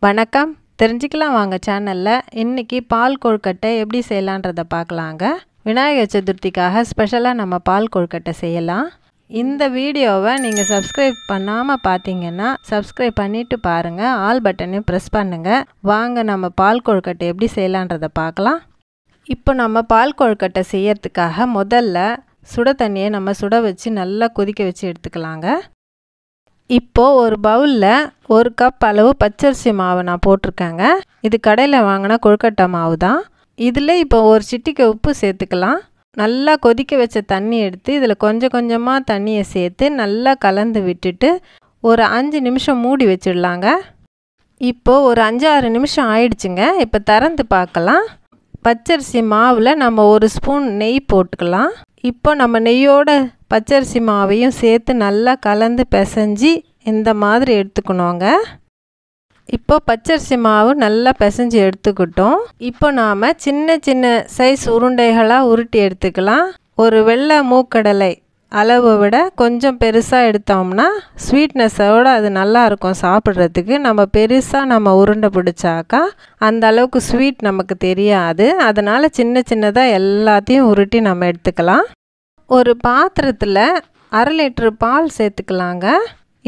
வணக்கம் தெரிஞ்சுக்கலாம் வாங்க சேனல்ல இன்னைக்கு பால் கொழுக்கட்டை எப்படி செய்யலாம்ன்றத பார்க்கலாங்க. விநாயகர் சதுர்த்திக்காக ஸ்பெஷலா நம்ம பால் கொழுக்கட்டை செய்யலாம். இந்த வீடியோவை நீங்க Subscribe பண்ணாம பாத்தீங்கன்னா Subscribe பண்ணிட்டு பாருங்க. ஆல் பட்டனையும் பிரஸ் பண்ணுங்க. வாங்க நம்ம பால் கொழுக்கட்டை எப்படி செய்யலாம்ன்றத பார்க்கலாம். இப்போ நம்ம பால் கொழுக்கட்டை செய்யறதுக்காக முதல்ல சுட தண்ணியை நம்ம சுட வச்சு நல்லா கொதிக்க வச்சு எடுத்துக்கலாங்க. இப்போ ஒரு பவுல்ல 1 கப் அளவு பச்சரிசி மாவு நான் போட்டுருக்கேங்க. இது கடையில் வாங்கின கொழுக்கட்டை மாவு தான். இதில் இப்போ ஒரு சிட்டிகை உப்பு சேர்த்துக்கலாம். நல்லா கொதிக்க வச்ச தண்ணி எடுத்து இதில் கொஞ்சம் கொஞ்சமாக தண்ணியை சேர்த்து நல்லா கலந்து விட்டுட்டு ஒரு 5 நிமிஷம் மூடி வச்சிடலாங்க. இப்போ ஒரு 5-6 நிமிஷம் ஆயிடுச்சுங்க. இப்போ திறந்து பார்க்கலாம். பச்சரிசி மாவில் நம்ம 1 ஸ்பூன் நெய் போட்டுக்கலாம். இப்போ நம்ம நெய்யோட பச்சரிசி மாவையும் சேர்த்து நல்லா கலந்து பிசைஞ்சு இந்த மாதிரி எடுத்துக்கணுங்க. இப்போ பச்சரிசி மாவு நல்லா பிசைஞ்சு எடுத்துக்கிட்டோம். இப்போ நாம் சின்ன சின்ன சைஸ் உருண்டைகளாக உருட்டி எடுத்துக்கலாம். ஒரு வெள்ளை மூக்கடலை அளவை விட கொஞ்சம் பெருசாக எடுத்தோம்னா ஸ்வீட்னஸோடு அது நல்லா இருக்கும் சாப்பிட்றதுக்கு. நம்ம பெருசாக உருண்டை பிடிச்சாக்கா அந்த அளவுக்கு ஸ்வீட் நமக்கு தெரியாது. அதனால் சின்ன சின்னதாக எல்லாத்தையும் உருட்டி நம்ம எடுத்துக்கலாம். ஒரு பாத்திரத்தில் 1/2 லிட்டர் பால் சேர்த்துக்கலாங்க.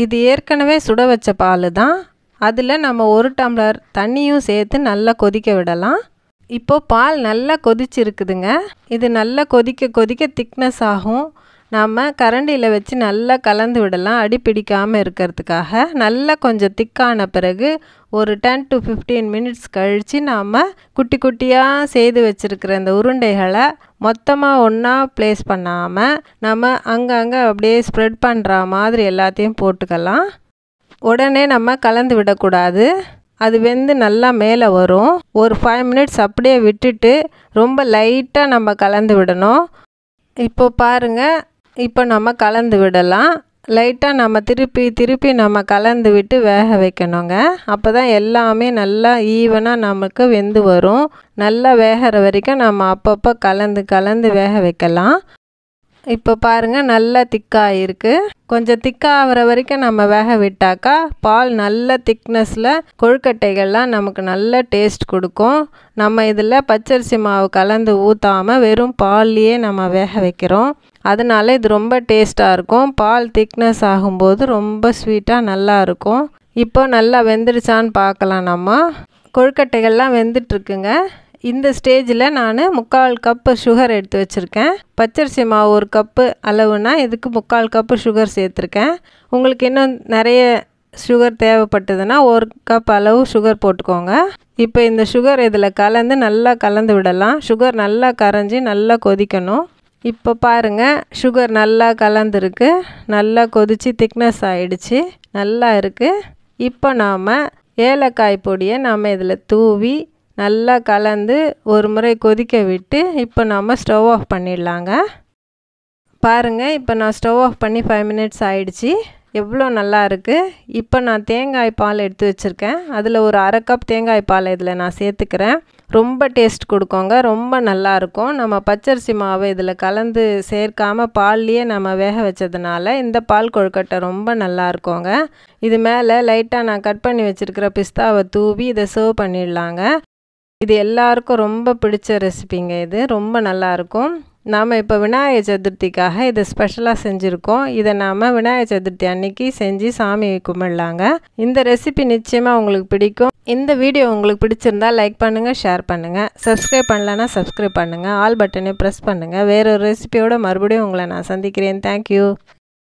இது ஏற்கனவே சுட வச்ச பால் தான். அதில் நம்ம 1 டம்ளர் தண்ணியும் சேர்த்து நல்லா கொதிக்க விடலாம். இப்போது பால் நல்லா கொதிச்சிருக்குதுங்க. இது நல்லா கொதிக்க கொதிக்க திக்னஸ் ஆகும். நம்ம கரண்டியில் வச்சு நல்லா கலந்து விடலாம் அடி பிடிக்காமல் இருக்கிறதுக்காக. நல்லா கொஞ்சம் திக்கான பிறகு ஒரு 10 to 15 மினிட்ஸ் கழித்து நாம் குட்டி குட்டியாக செய்து வச்சுருக்கிற இந்த உருண்டைகளை மொத்தமாக ஒன்றா ப்ளேஸ் பண்ணாமல் நம்ம அங்கங்கே அப்படியே ஸ்ப்ரெட் பண்ணுற மாதிரி எல்லாத்தையும் போட்டுக்கலாம். உடனே நம்ம கலந்து விடக்கூடாது. அது வெந்து நல்லா மேலே வரும். ஒரு 5 மினிட்ஸ் அப்படியே விட்டுட்டு ரொம்ப லைட்டாக நம்ம கலந்து விடணும். இப்போ பாருங்கள், இப்போ நம்ம கலந்து விடலாம். லைட்டாக நம்ம திருப்பி நம்ம கலந்து விட்டு வேக வைக்கணுங்க. அப்போ தான் எல்லாமே நல்லா ஈவனாக நமக்கு வெந்து வரும். நல்லா வேகிற வரைக்கும் நம்ம அப்பப்போ கலந்து வேக வைக்கலாம். இப்போ பாருங்கள், நல்லா திக்காக இருக்குது. கொஞ்சம் திக்காகிற வரைக்கும் நம்ம வேக விட்டாக்கா பால் நல்ல திக்னஸில் கொழுக்கட்டைகள்லாம் நமக்கு நல்ல டேஸ்ட் கொடுக்கும். நம்ம இதில் பச்சரிசி மாவு கலந்து ஊற்றாமல் வெறும் பால்லையே நம்ம வேக வைக்கிறோம். அதனால இது ரொம்ப டேஸ்ட்டாக இருக்கும். பால் திக்னஸ் ஆகும்போது ரொம்ப ஸ்வீட்டாக நல்லா இருக்கும். இப்போ நல்லா வெந்துடுச்சான்னு பார்க்கலாம். நம்ம கொழுக்கட்டைகள்லாம் வெந்துட்டுருக்குங்க. இந்த ஸ்டேஜில் நான் 3/4 கப்பு சுகர் எடுத்து வச்சுருக்கேன். பச்சரிசி மாவு 1 கப்பு அளவுனா இதுக்கு 3/4 கப்பு சுகர் சேர்த்துருக்கேன். உங்களுக்கு இன்னும் நிறைய சுகர் தேவைப்பட்டதுன்னா 1 கப் அளவு சுகர் போட்டுக்கோங்க. இப்போ இந்த சுகர் இதில் கலந்து நல்லா கலந்து விடலாம். சுகர் நல்லா கரைஞ்சி நல்லா கொதிக்கணும். இப்போ பாருங்கள், சுகர் நல்லா கலந்துருக்கு. நல்லா கொதித்து திக்னஸ் ஆகிடுச்சு. நல்லா இருக்குது. இப்போ நாம் ஏலக்காய் பொடியை நாம் இதில் தூவி நல்லா கலந்து ஒரு முறை கொதிக்க விட்டு இப்போ நம்ம ஸ்டவ் ஆஃப் பண்ணிடலாங்க. பாருங்கள், இப்போ நான் ஸ்டவ் ஆஃப் பண்ணி 5 மினிட்ஸ் ஆயிடுச்சு. எவ்வளோ நல்லா இருக்குது. இப்போ நான் தேங்காய் பால் எடுத்து வச்சுருக்கேன். அதில் ஒரு 1/2 கப் தேங்காய் பால் இதில் நான் சேர்த்துக்கிறேன். ரொம்ப டேஸ்ட் கொடுக்கோங்க. ரொம்ப நல்லாயிருக்கும். நம்ம பச்சரிசி மாவு இதில் கலந்து சேர்க்காமல் பால்லையே நம்ம வேக வச்சதுனால இந்த பால் கொழுக்கட்டை ரொம்ப நல்லா இருக்குங்க. இது மேலே லைட்டாக நான் கட் பண்ணி வச்சுருக்கிற பிஸ்தாவை தூவி இதை சர்வ் பண்ணிடலாங்க. இது எல்லாருக்கும் ரொம்ப பிடிச்ச ரெசிபிங்க. இது ரொம்ப நல்லாயிருக்கும். நாம் இப்போ விநாயகர் சதுர்த்திக்காக இதை ஸ்பெஷலாக செஞ்சுருக்கோம். இதை நாம் விநாயகர் சதுர்த்தி அன்னைக்கு செஞ்சு சாமி கும்பிடலாங்க. இந்த ரெசிபி நிச்சயமாக உங்களுக்கு பிடிக்கும். இந்த வீடியோ உங்களுக்கு பிடிச்சிருந்தா லைக் பண்ணுங்கள், ஷேர் பண்ணுங்கள். Subscribe பண்ணலன்னா Subscribe பண்ணுங்கள். ஆல் பட்டனை ப்ரெஸ் பண்ணுங்கள். வேறொரு ரெசிபியோட மறுபடியும் உங்களை நான் சந்திக்கிறேன். தேங்க்யூ.